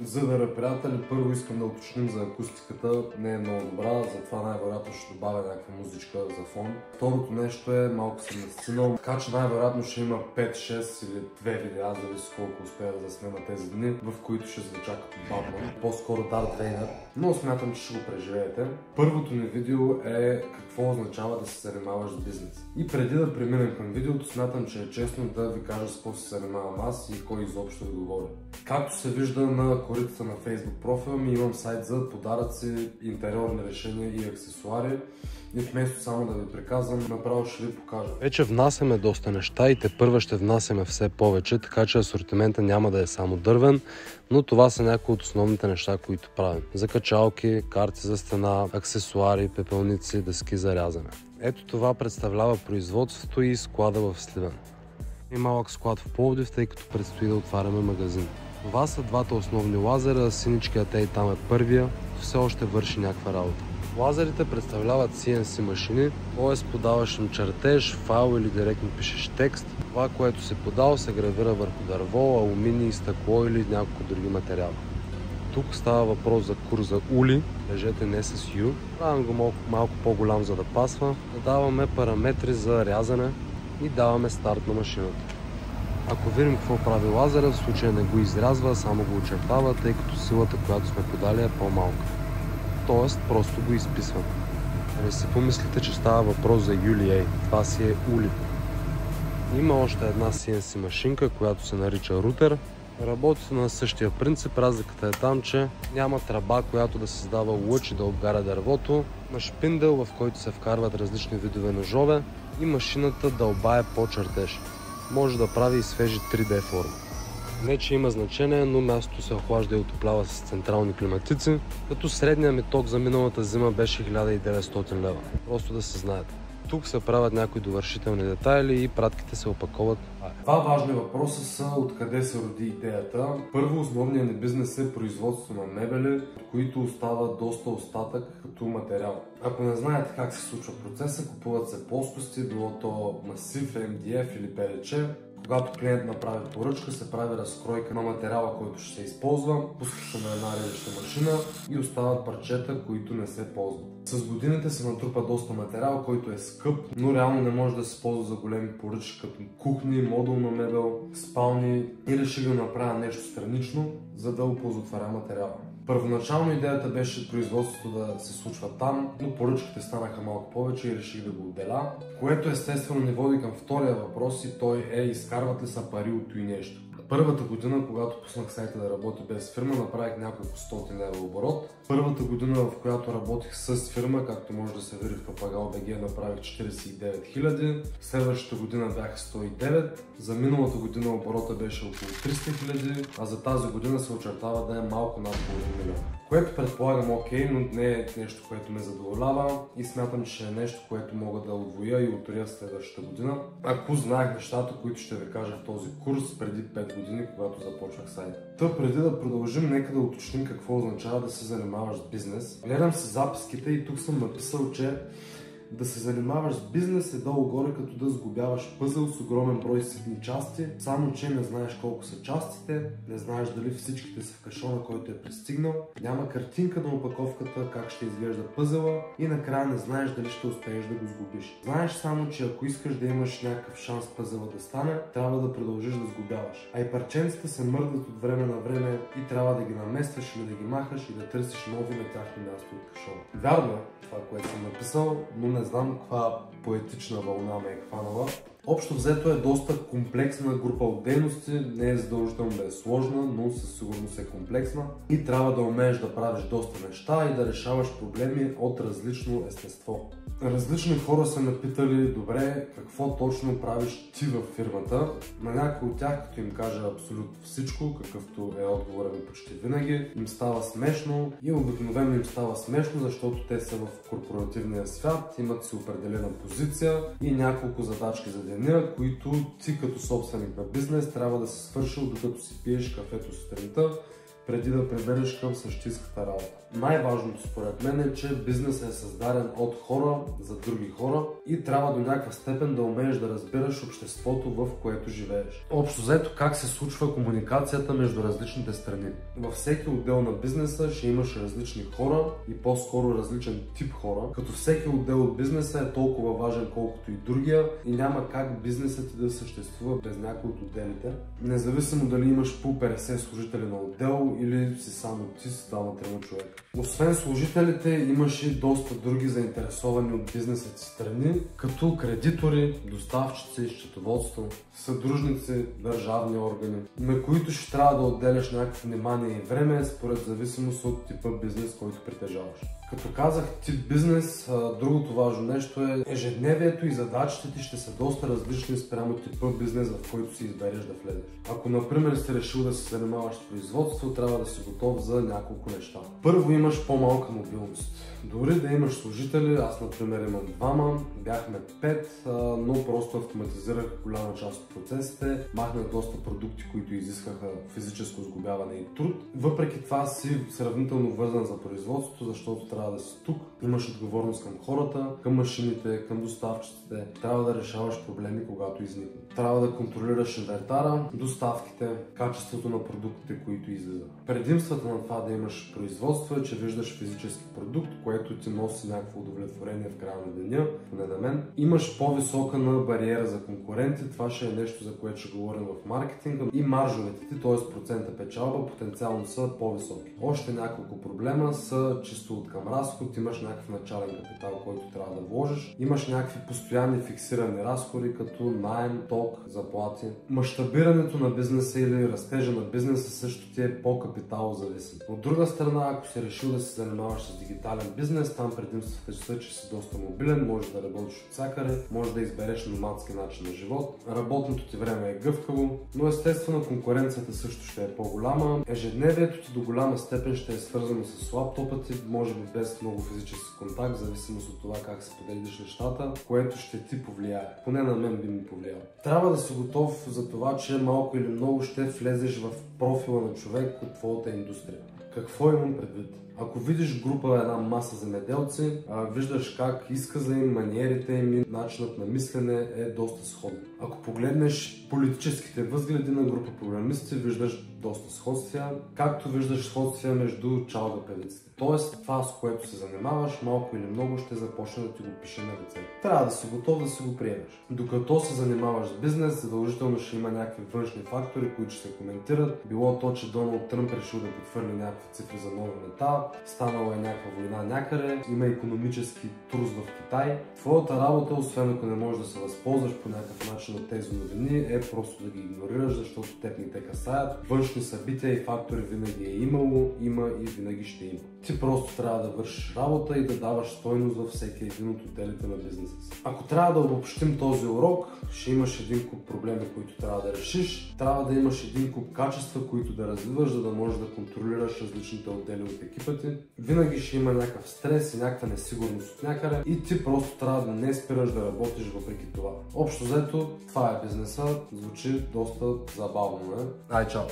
За да бе, приятели, първо искам да уточним за акустиката. Не е много добра, затова най-вероятно ще добавя някаква музичка за фон. Второто нещо е, малко съм настинал, така че най-вероятно ще има 5, 6 или 2 видеа, зависи колко успея да заснема тези дни, в които ще звуча като Батман, по-скоро Дарт Вейдър, но смятам, че ще го преживеете. Първото ни видео е какво означава да се занимаваш с бизнес. И преди да преминем към видеото, смятам, че е честно да ви кажа с какво се занимавам аз и кой изобщо ви говори. Както се вижда на корицата на Facebook профила ми, имам сайт за подаръци, интериорни решения и аксесуари. И вместо само да ви приказвам, направо ще ви покажа. Вече внасяме доста неща и тепърва ще внасяме все повече, така че асортимента няма да е само дървен, но това са някои от основните неща, които правим. Закачалки, карти за стена, аксесуари, пепелници, дъски за рязане. Ето това представлява производството и склада в Сливен. И малък склад в Пловдив, тъй като предстои да отваряме магазин. Това са двата основни лазера, синичкият и там е първия, все още върши някаква работа. Лазерите представляват CNC машини, т.е. подаваш им чертеж, файл или директно пишеш текст. Това, което си подал, се гравира върху дърво, алуминий, стъкло или няколко други материали. Тук става въпрос за курс за ули, лежете не с U. Правим го малко по-голям, за да пасва. Даваме параметри за рязане и даваме старт на машината. Ако видим какво прави лазера, в случая не го изрязва, само го очертава, тъй като силата, която сме подали, е по-малка. Тоест, просто го изписваме. Не си помислите, че става въпрос за ULA, това си е ули. Има още една CNC машинка, която се нарича рутер. Работи на същия принцип, разликата е там, че няма тръба, която да създава лъч и да обгаря дървото. Има шпиндел, в който се вкарват различни видове ножове и машината дълбае по чертеж. Може да прави и свежи 3D форми. Не, че има значение, но мястото се охлажда и отоплява с централни климатици, като средният ми ток за миналата зима беше 1900 лева. Просто да се знаете. Тук се правят някои довършителни детайли и пратките се опаковат. Два важни въпроса са откъде се роди идеята. Първо, основният ни бизнес е производство на мебели, от които остава доста остатък като материал. Ако не знаете как се случва процеса, купуват се плоскости, било то масив, MDF или PLC. Когато клиент направи поръчка, се прави разкройка на материала, който ще се използва, пуска се на една режеща машина и остават парчета, които не се ползват. С годините се натрупа доста материал, който е скъп, но реално не може да се ползва за големи поръчки, като кухни, модулна мебел, спални, и реши да направя нещо странично, за да оползотворя материала. Първоначално идеята беше производството да се случва там, но поръчките станаха малко повече и реших да го отделя, което естествено ни води към втория въпрос и той е: изкарват ли са пари от и нещо. Първата година, когато пуснах сайта да работи без фирма, направих няколко стотин лева оборот. Първата година, в която работих с фирма, както може да се види в Papagal.bg, направих 49 000. Следващата година бях 109. За миналата година оборота беше около 300 000, а за тази година се очертава да е малко над половин милион. Което предполагам окей, но не е нещо, което ме задоволява и смятам, че е нещо, което мога да удвоя и утроя следващата година. Ако знаех нещата, които ще ви кажа в този курс преди 5 години, когато започнах сайта. Та преди да продължим, нека да уточним какво означава да се занимаваш с бизнес. Гледам си записките и тук съм написал, че да се занимаваш с бизнес е долу-горе като да сглобяваш пъзел с огромен брой ситни части, само че не знаеш колко са частите, не знаеш дали всичките са в кашона, който е пристигнал, няма картинка на опаковката как ще изглежда пъзела и накрая не знаеш дали ще успееш да го сглобиш. Знаеш само, че ако искаш да имаш някакъв шанс пъзела да стане, трябва да продължиш да сглобяваш. А и парченцата се мърдат от време на време и трябва да ги наместваш или да ги махаш и да търсиш нови на тяхно място от кашона. Вярно е това, което съм написал, но не знам каква поетична вълна ме е хванала. Общо взето е доста комплексна група от дейности, не е задължително да е сложна, но със сигурност е комплексна и трябва да умееш да правиш доста неща и да решаваш проблеми от различно естество. Различни хора са ме питали: добре, какво точно правиш ти във фирмата? На някои от тях, като им кажа абсолютно всичко, какъвто е отговорът ми почти винаги, им става смешно и обикновено им става смешно, защото те са в корпоративния свят, имат си определена позиция и няколко задачки за деня, които ти като собственик на бизнес трябва да си свършил, докато си пиеш кафето сутринта преди да прибереш към същинската работа. Най-важното според мен е, че бизнесът е създаден от хора за други хора и трябва до някаква степен да умееш да разбираш обществото, в което живееш. Общо взето, как се случва комуникацията между различните страни. Във всеки отдел на бизнеса ще имаш различни хора и по-скоро различен тип хора, като всеки отдел от бизнеса е толкова важен колкото и другия и няма как бизнесът ти да съществува без някой от отделите. Независимо дали имаш по 50 служители на отдел или си само ти с 2-3 човека. Освен служителите, имаш и доста други заинтересовани от бизнеса ти страни, като кредитори, доставчици, счетоводство, съдружници, държавни органи, на които ще трябва да отделяш някакво внимание и време според зависимост от типа бизнес, който притежаваш. Като казах тип бизнес, другото важно нещо е ежедневието и задачите ти ще са доста различни спрямо типа бизнес, в който си избереш да влезеш. Ако, например, си решил да се занимаваш с производство, трябва да си готов за няколко неща. Първо, имаш по-малка мобилност. Дори да имаш служители, аз, например, имам 2, бяхме 5, но просто автоматизирах голяма част от процесите, махнах доста продукти, които изискаха физическо сглобяване и труд. Въпреки това си сравнително вързан за производството, защото трябва да си тук, имаш отговорност към хората, към машините, към доставчиците, трябва да решаваш проблеми, когато изникнат. Трябва да контролираш инвентара, доставките, качеството на продуктите, които излизат. Предимствата на това да имаш производство е, че виждаш физически продукт, което ти носи някакво удовлетворение в края на деня, поне на мен. Имаш по-висока на бариера за конкуренти, това ще е нещо, за което ще говорим в маркетинга. И маржовете ти, т.е. процента печалба, потенциално са по-високи. Още няколко проблема са чисто от към разход, имаш някакъв начален капитал, който трябва да вложиш. Имаш някакви постоянни фиксирани разходи, като наем, ток, заплати. Мащабирането на бизнеса или растежа на бизнеса също ти е по-капитал зависим. От друга страна, ако си решил да се занимаваш с дигитален бизнес, там предимствата са, че си доста мобилен, можеш да работиш от всякъде, можеш да избереш номадски начин на живот. Работното ти време е гъвкаво, но естествено конкуренцията също ще е по-голяма. Ежедневието ти до голяма степен ще е свързано с лаптопа ти, може би без много физически контакт, в зависимост от това как се подредиш нещата, което ще ти повлияе. Поне на мен би ми повлияло. Трябва да си готов за това, че малко или много ще влезеш в профила на човек от твоята индустрия. Какво имам предвид? Ако видиш група, една маса земеделци, виждаш как изказа им, маниерите им и начинът на мислене е доста сходен. Ако погледнеш политическите възгледи на група програмисти, виждаш доста сходствия, както виждаш сходствия между чалга певиците. Тоест, това с което се занимаваш, малко или много ще започне да ти го пише на лице. Трябва да си готов да си го приемеш. Докато се занимаваш с бизнес, задължително ще има някакви външни фактори, които ще се коментират. Било то, че Доналд Тръмп решил да потвърли някакви цифри за нови мета, станала е някаква война някъде, има икономически трус в Китай. Твоята работа, освен ако не можеш да се възползваш по някакъв начин от тези новини, е просто да ги игнорираш, защото те не те касаят. Външни събития и фактори винаги е имало, има и винаги ще има. Ти просто трябва да вършиш работа и да даваш стойност във всеки един от отделите на бизнеса си. Ако трябва да обобщим този урок, ще имаш един куп проблеми, които трябва да решиш. Трябва да имаш един куп качества, които да развиваш, за да можеш да контролираш различните отдели от екипа ти. Винаги ще има някакъв стрес и някаква несигурност от някъде и ти просто трябва да не спираш да работиш въпреки това. Общо взето, това е бизнеса. Звучи доста забавно, не? Ай, чао!